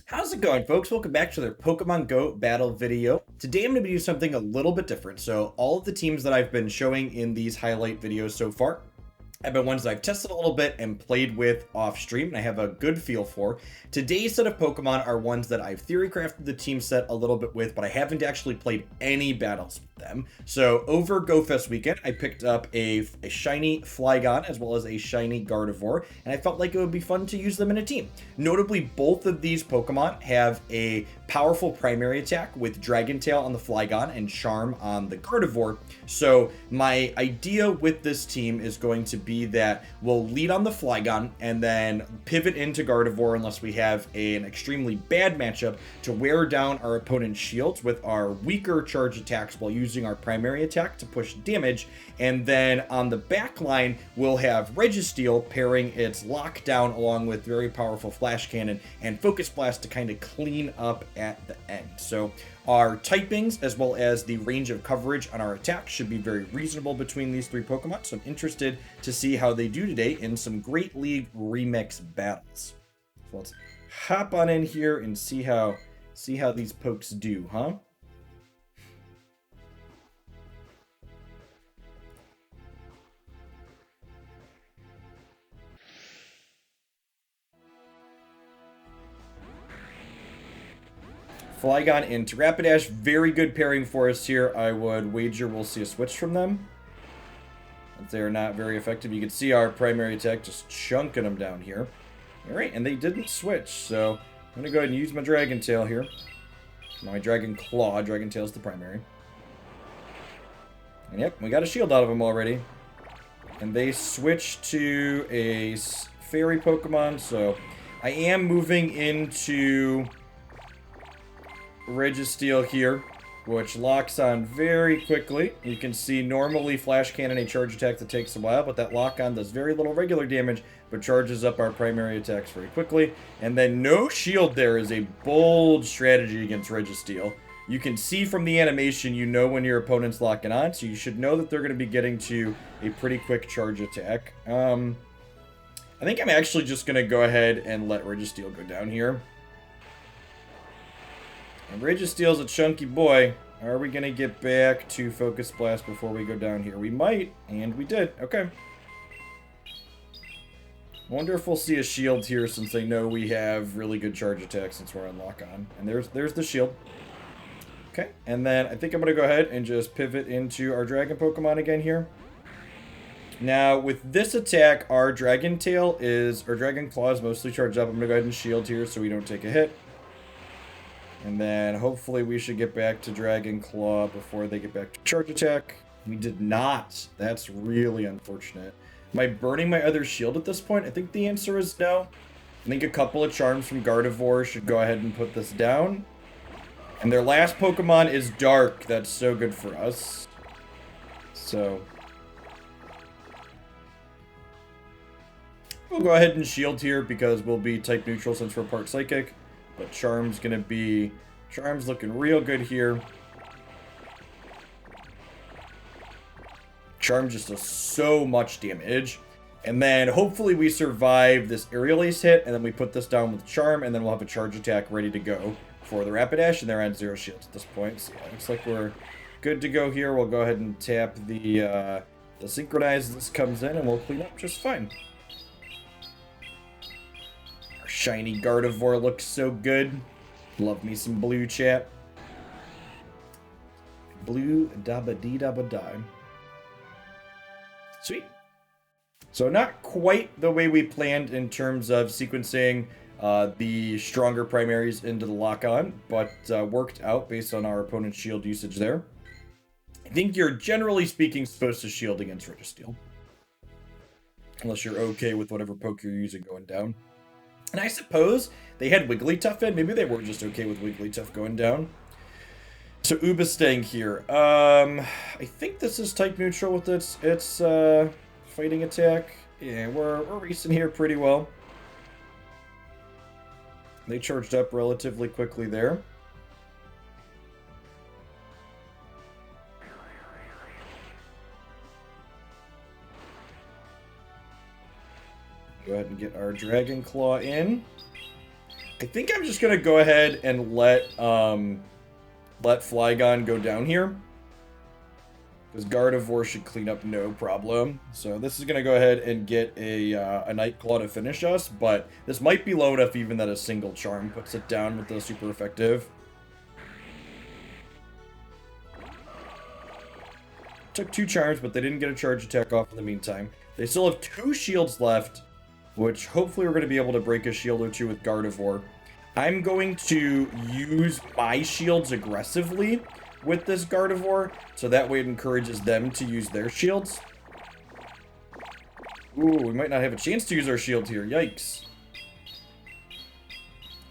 How's it going, folks? Welcome back to their Pokemon Go battle video. Today I'm going to be doing something a little bit different. So all of the teams that I've been showing in these highlight videos so far have been ones that I've tested a little bit and played with off stream, and I have a good feel for. Today's set of Pokemon are ones that I've theory crafted the team set a little bit with, but I haven't actually played any battles with them. So over GoFest weekend, I picked up a shiny Flygon as well as a shiny Gardevoir, and I felt like it would be fun to use them in a team. Notably, both of these Pokemon have a powerful primary attack with Dragon Tail on the Flygon and Charm on the Gardevoir. So my idea with this team is going to be that we'll lead on the Flygon and then pivot into Gardevoir unless we have an extremely bad matchup to wear down our opponent's shields with our weaker charge attacks while using our primary attack to push damage. And then on the back line, we'll have Registeel pairing its lockdown along with very powerful Flash Cannon and Focus Blast to kind of clean up at the end. So our typings as well as the range of coverage on our attack should be very reasonable between these three Pokemon. So I'm interested to see how they do today in some Great League Remix battles. So let's hop on in here and see how these pokes do, huh? Flygon into Rapidash, very good pairing for us here. I would wager we'll see a switch from them. They're not very effective. You can see our primary attack just chunking them down here. Alright, and they didn't switch, so I'm going to go ahead and use my Dragon Tail here. My Dragon Claw, Dragon Tail's the primary. And yep, we got a shield out of them already. And they switched to a Fairy Pokemon, so I am moving into Registeel here, which locks on very quickly. You can see normally Flash Cannon a charge attack that takes a while, but that lock on does very little regular damage, but charges up our primary attacks very quickly. And then no shield there is a bold strategy against Registeel. You can see from the animation, you know when your opponent's locking on, so you should know that they're going to be getting to a pretty quick charge attack. I think I'm actually just going to go ahead and let Registeel go down here. And Registeel's a chunky boy. Are we going to get back to Focus Blast before we go down here? We might, and we did. Okay. Wonder if we'll see a shield here since they know we have really good charge attacks since we're on lock on. And there's the shield. Okay, and then I think I'm going to go ahead and just pivot into our Dragon Pokemon again here. Now, with this attack, our Dragon Tail or Dragon Claw is mostly charged up. I'm going to go ahead and shield here so we don't take a hit. And then hopefully we should get back to Dragon Claw before they get back to charge attack. We did not. That's really unfortunate. Am I burning my other shield at this point? I think the answer is no. I think a couple of charms from Gardevoir should go ahead and put this down. And their last Pokemon is Dark. That's so good for us. So we'll go ahead and shield here because we'll be type neutral since we're part Psychic. But Charm's looking real good here. Charm just does so much damage. And then hopefully we survive this Aerial Ace hit, and then we put this down with Charm, and then we'll have a charge attack ready to go for the Rapidash, and they're on 0 shields at this point. So yeah, looks like we're good to go here. We'll go ahead and tap the Synchronize. This comes in, and we'll clean up just fine. Shiny Gardevoir looks so good. Love me some blue, chat. Blue dabba-dee-dabba-die. Sweet. So not quite the way we planned in terms of sequencing the stronger primaries into the lock-on, but worked out based on our opponent's shield usage there. I think you're generally speaking supposed to shield against Registeel. Unless you're okay with whatever poke you're using going down. And I suppose they had Wigglytuff in. Maybe they were just okay with Wigglytuff going down. So Ubastang here. I think this is type neutral with its fighting attack. Yeah, we're racing here pretty well. They charged up relatively quickly there. Go ahead and get our Dragon Claw in. I think I'm just gonna go ahead and let Flygon go down here. Because Gardevoir should clean up no problem. So this is gonna go ahead and get a Nightclaw to finish us, but this might be low enough even that a single charm puts it down with the super effective. Took 2 charms, but they didn't get a charge attack off in the meantime. They still have 2 shields left, which hopefully we're going to be able to break a shield or 2 with Gardevoir. I'm going to use my shields aggressively with this Gardevoir, so that way it encourages them to use their shields. Ooh, we might not have a chance to use our shield here. Yikes.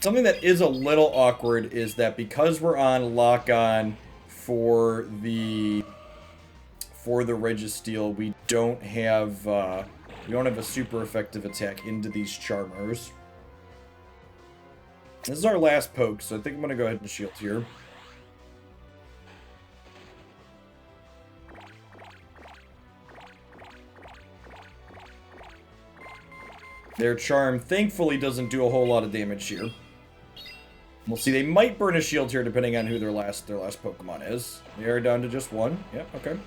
Something that is a little awkward is that because we're on lock-on for the Registeel, we don't have a super effective attack into these Charmers. This is our last poke, so I think I'm gonna go ahead and shield here. Their Charm thankfully doesn't do a whole lot of damage here. We'll see. They might burn a shield here depending on who their last Pokemon is. They are down to just 1. Yep, okay.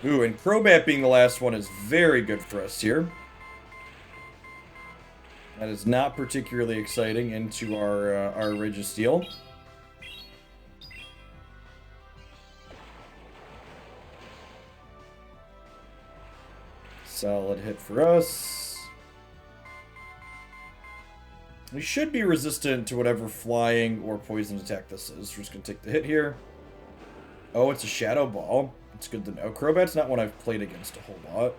Ooh, and Crobat being the last one is very good for us here. That is not particularly exciting into our Registeel. Solid hit for us. We should be resistant to whatever flying or poison attack this is. We're just going to take the hit here. Oh, it's a Shadow Ball. It's good to know. Crobat's not one I've played against a whole lot.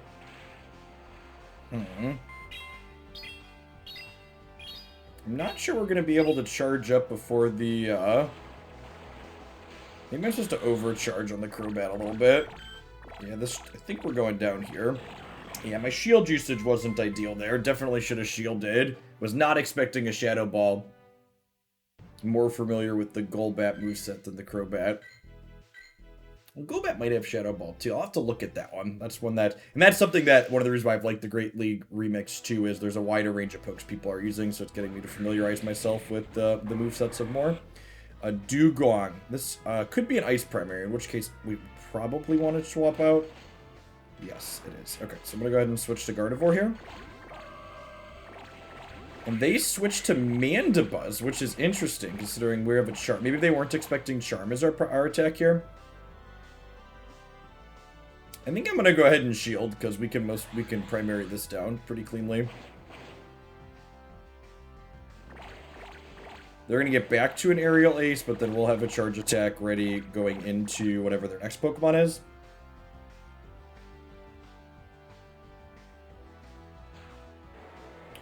I'm not sure we're going to be able to charge up before the, maybe I'm supposed to overcharge on the Crobat a little bit. Yeah, I think we're going down here. Yeah, my shield usage wasn't ideal there. Definitely should have shielded. Was not expecting a Shadow Ball. More familiar with the Golbat moveset than the Crobat. Well, Golbat might have Shadow Ball too. I'll have to look at that one. That's one that, and that's something that one of the reasons why I've liked the Great League Remix too is there's a wider range of pokes people are using, so it's getting me to familiarize myself with the movesets of more. Dugong. This could be an Ice Primary, in which case we probably want to swap out. Yes, it is. Okay, so I'm going to go ahead and switch to Gardevoir here. And they switched to Mandibuzz, which is interesting considering we have a Charm. Maybe they weren't expecting Charm as our attack here. I think I'm going to go ahead and shield because we can primary this down pretty cleanly. They're going to get back to an Aerial Ace, but then we'll have a charge attack ready going into whatever their next Pokemon is.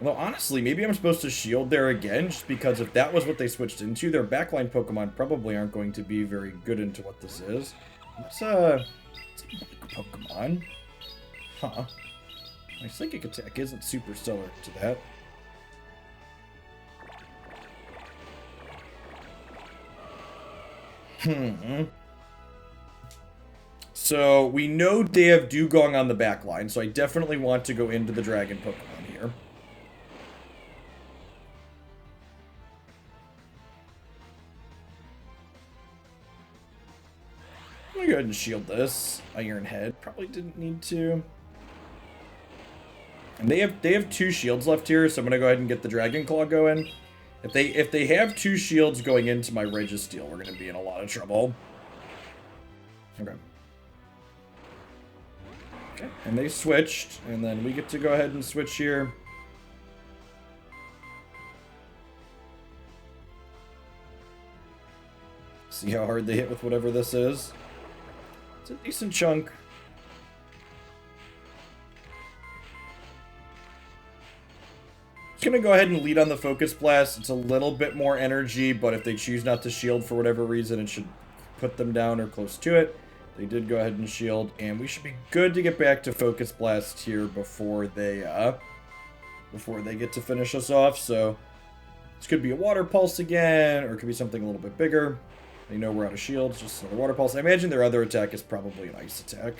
Although, honestly, maybe I'm supposed to shield there again, just because if that was what they switched into, their backline Pokemon probably aren't going to be very good into what this is. It's a Pokemon. Huh. My Psychic attack isn't super stellar to that. So, we know they have Dugong on the backline, so I definitely want to go into the Dragon Pokemon here. I'm gonna go ahead and shield this. Iron Head probably didn't need to. And they have 2 shields left here, so I'm gonna go ahead and get the Dragon Claw going. If they have 2 shields going into my Registeel, we're gonna be in a lot of trouble. Okay. Okay, and they switched, and then we get to go ahead and switch here. See how hard they hit with whatever this is. It's a decent chunk. Just gonna go ahead and lead on the Focus Blast. It's a little bit more energy, but if they choose not to shield for whatever reason, it should put them down or close to it. They did go ahead and shield, and we should be good to get back to Focus Blast here before they get to finish us off. So this could be a Water Pulse again, or it could be something a little bit bigger. They know we're out of shields, just another Water Pulse. I imagine their other attack is probably an Ice attack.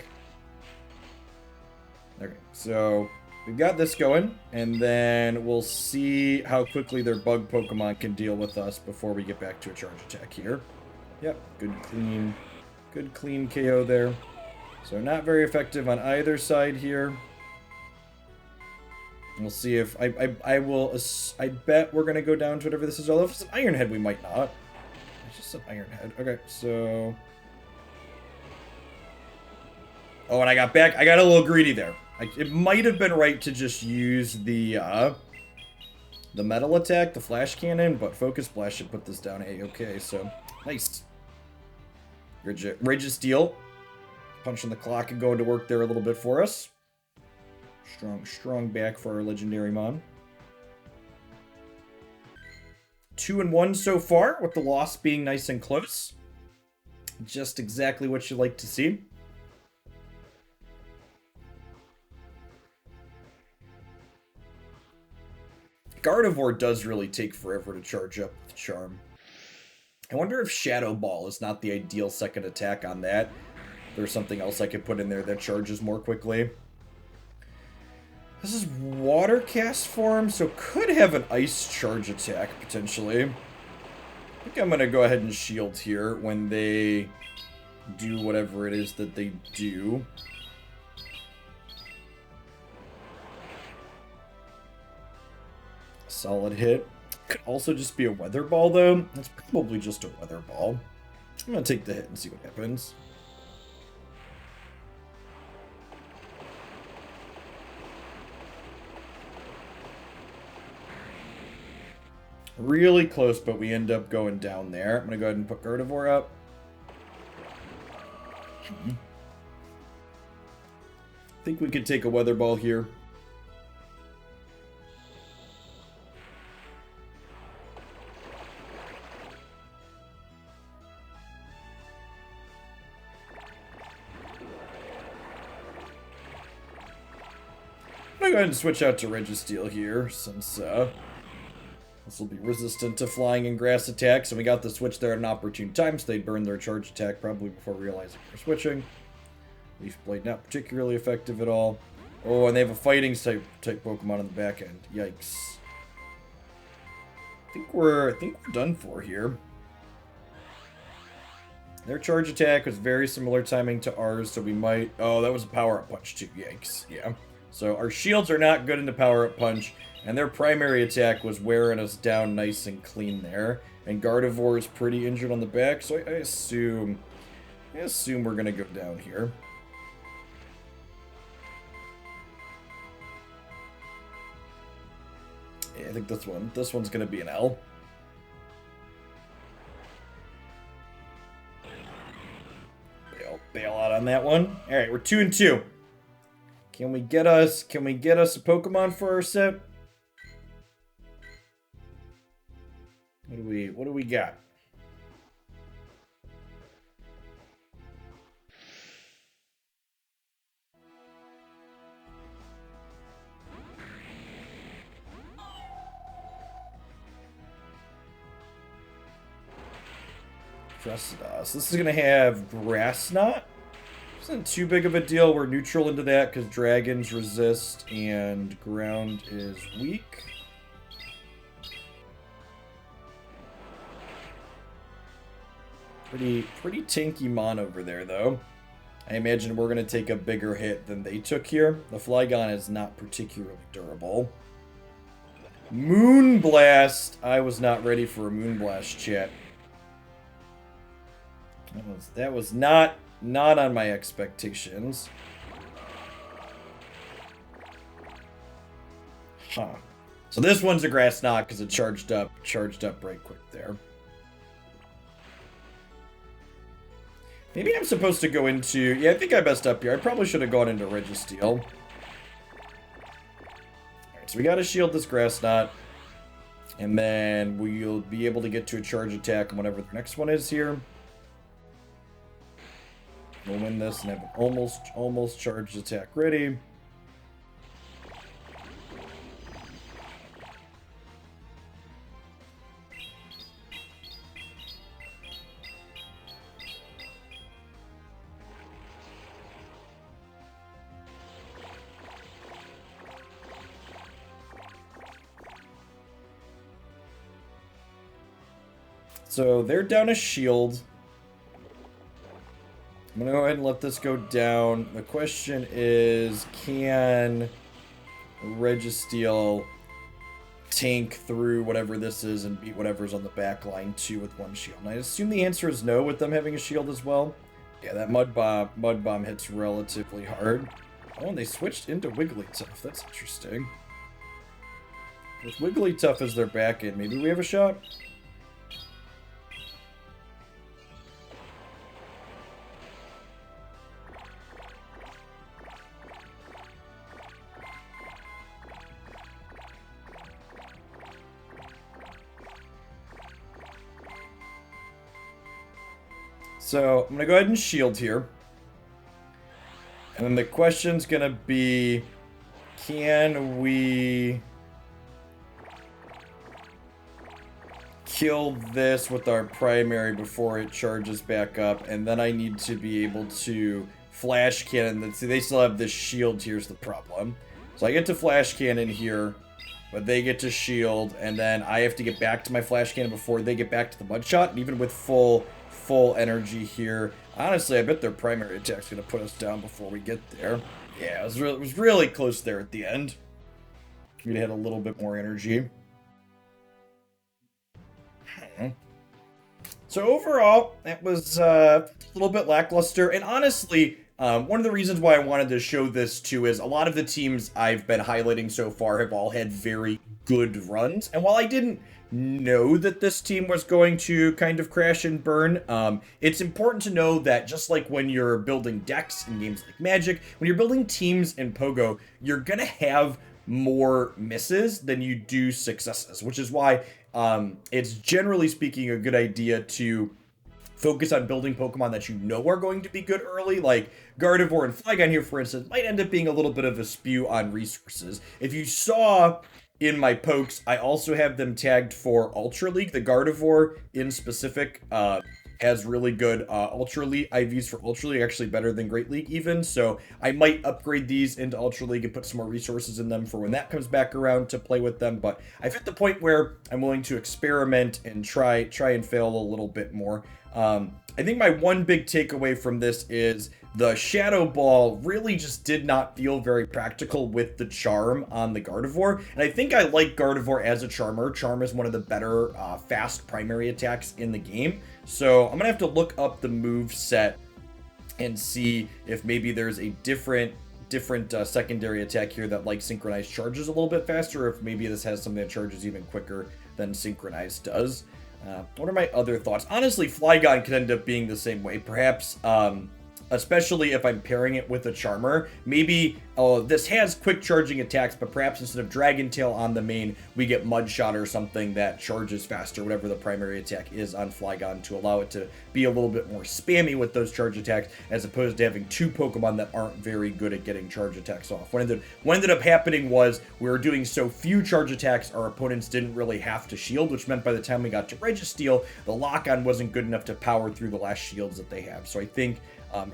Okay, so we've got this going, and then we'll see how quickly their bug Pokemon can deal with us before we get back to a charge attack here. Yep, good clean KO there. So not very effective on either side here. We'll see if I bet we're gonna go down to whatever this is. Although if it's an Iron Head, we might not. It's just an Iron Head. Okay, so. Oh, and I got a little greedy there. It might have been right to just use the metal attack, the flash cannon, but Focus Blast should put this down A-okay, so nice. Registeel, punching the clock and going to work there a little bit for us. Strong back for our legendary Mon. 2-1 so far, with the loss being nice and close. Just exactly what you like to see. Gardevoir does really take forever to charge up with Charm. I wonder if Shadow Ball is not the ideal second attack on that. There's something else I could put in there that charges more quickly. This is Water Cast form, so could have an Ice Charge attack, potentially. I think I'm going to go ahead and shield here when they do whatever it is that they do. Solid hit. Could also just be a Weather Ball, though. That's probably just a Weather Ball. I'm going to take the hit and see what happens. Really close, but we end up going down there. I'm going to go ahead and put Gardevoir up. I think we could take a Weather Ball here. I'm going to go ahead and switch out to Registeel here, since this will be resistant to flying and grass attacks, and we got the switch there at an opportune time, so they burned their charge attack probably before realizing we're switching. Leaf Blade not particularly effective at all. Oh, and they have a fighting type Pokemon on the back end. Yikes. I think we're done for here. Their charge attack was very similar timing to ours, so we might... Oh, that was a power-up punch too. Yikes. Yeah. So our shields are not good into power-up punch, and their primary attack was wearing us down nice and clean there. And Gardevoir is pretty injured on the back, so I assume we're gonna go down here. Yeah, I think this one's gonna be an L. Bail out on that one. All right, we're 2-2. Can we get us a Pokemon for our set? What do we got? Trust. This is gonna have Grass Knot. Isn't too big of a deal. We're neutral into that because dragons resist and ground is weak. Pretty tanky Mon over there, though. I imagine we're going to take a bigger hit than they took here. The Flygon is not particularly durable. Moonblast! I was not ready for a Moonblast, chat. That was not on my expectations. Huh. So this one's a Grass Knot because it charged up right quick there. Maybe I'm supposed to go into... Yeah, I think I messed up here. I probably should have gone into Registeel. Alright, so we gotta shield this Grass Knot. And then we'll be able to get to a charge attack on whatever the next one is here. We'll win this and have an almost charged attack ready. So they're down a shield. I'm going to go ahead and let this go down. The question is, can Registeel tank through whatever this is and beat whatever's on the back line too with one shield? And I assume the answer is no with them having a shield as well. Yeah, that mud bomb hits relatively hard. Oh, and they switched into Wigglytuff. That's interesting. With Wigglytuff as their back end, maybe we have a shot? So I'm going to go ahead and shield here. And then the question's going to be, can we kill this with our primary before it charges back up? And then I need to be able to flash cannon. See, they still have this shield. Here's the problem. So I get to flash cannon here, but they get to shield. And then I have to get back to my flash cannon before they get back to the mud shot. And even with full energy here, honestly, I bet their primary attack's going to put us down before we get there. Yeah, it was really close there at the end. We'd had a little bit more energy. So overall, that was a little bit lackluster. And honestly, one of the reasons why I wanted to show this too is a lot of the teams I've been highlighting so far have all had very good runs. And while I didn't know that this team was going to kind of crash and burn, it's important to know that just like when you're building decks in games like Magic, when you're building teams in Pogo, you're gonna have more misses than you do successes, which is why it's generally speaking a good idea to focus on building Pokemon that you know are going to be good early. Like Gardevoir and Flygon here, for instance, might end up being a little bit of a spew on resources. If you saw in my pokes, I also have them tagged for Ultra League. The Gardevoir in specific has really good Ultra League IVs for Ultra League, actually better than Great League even. So I might upgrade these into Ultra League and put some more resources in them for when that comes back around to play with them. But I've hit the point where I'm willing to experiment and try and fail a little bit more. I think my one big takeaway from this is the Shadow Ball really just did not feel very practical with the Charm on the Gardevoir. And I think I like Gardevoir as a Charmer. Charm is one of the better fast primary attacks in the game. So I'm going to have to look up the move set and see if maybe there's a different secondary attack here that like Synchronized charges a little bit faster, or if maybe this has something that charges even quicker than Synchronized does. What are my other thoughts? Honestly, Flygon could end up being the same way. Perhaps, especially if I'm pairing it with a Charmer. Maybe, this has quick charging attacks, but perhaps instead of Dragon Tail on the main, we get Mud Shot or something that charges faster, whatever the primary attack is on Flygon, to allow it to be a little bit more spammy with those charge attacks, as opposed to having two Pokemon that aren't very good at getting charge attacks off. What ended up happening was we were doing so few charge attacks, our opponents didn't really have to shield, which meant by the time we got to Registeel, the lock-on wasn't good enough to power through the last shields that they have. So I think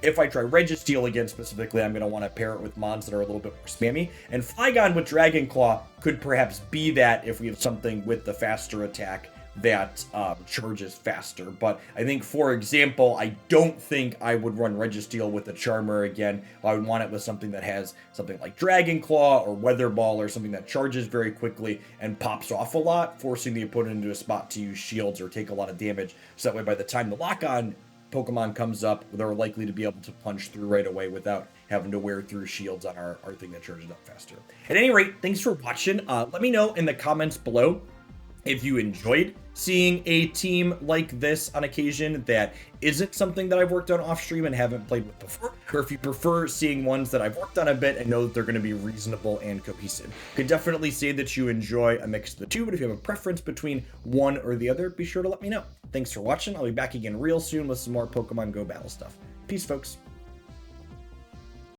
if I try Registeel again specifically, I'm going to want to pair it with mons that are a little bit more spammy. And Flygon with Dragon Claw could perhaps be that if we have something with the faster attack that charges faster. But I think, for example, I don't think I would run Registeel with a Charmer again. I would want it with something that has something like Dragon Claw or Weather Ball, or something that charges very quickly and pops off a lot, forcing the opponent into a spot to use shields or take a lot of damage. So that way, by the time the lock-on Pokemon comes up, they're likely to be able to punch through right away without having to wear through shields on our thing that charges up faster. At any rate, thanks for watching. Let me know in the comments below if you enjoyed seeing a team like this on occasion that isn't something that I've worked on off stream and haven't played with before, or if you prefer seeing ones that I've worked on a bit and know that they're going to be reasonable and cohesive. You could definitely say that you enjoy a mix of the two, but if you have a preference between one or the other, be sure to let me know. Thanks for watching. I'll be back again real soon with some more Pokemon Go battle stuff. Peace, folks.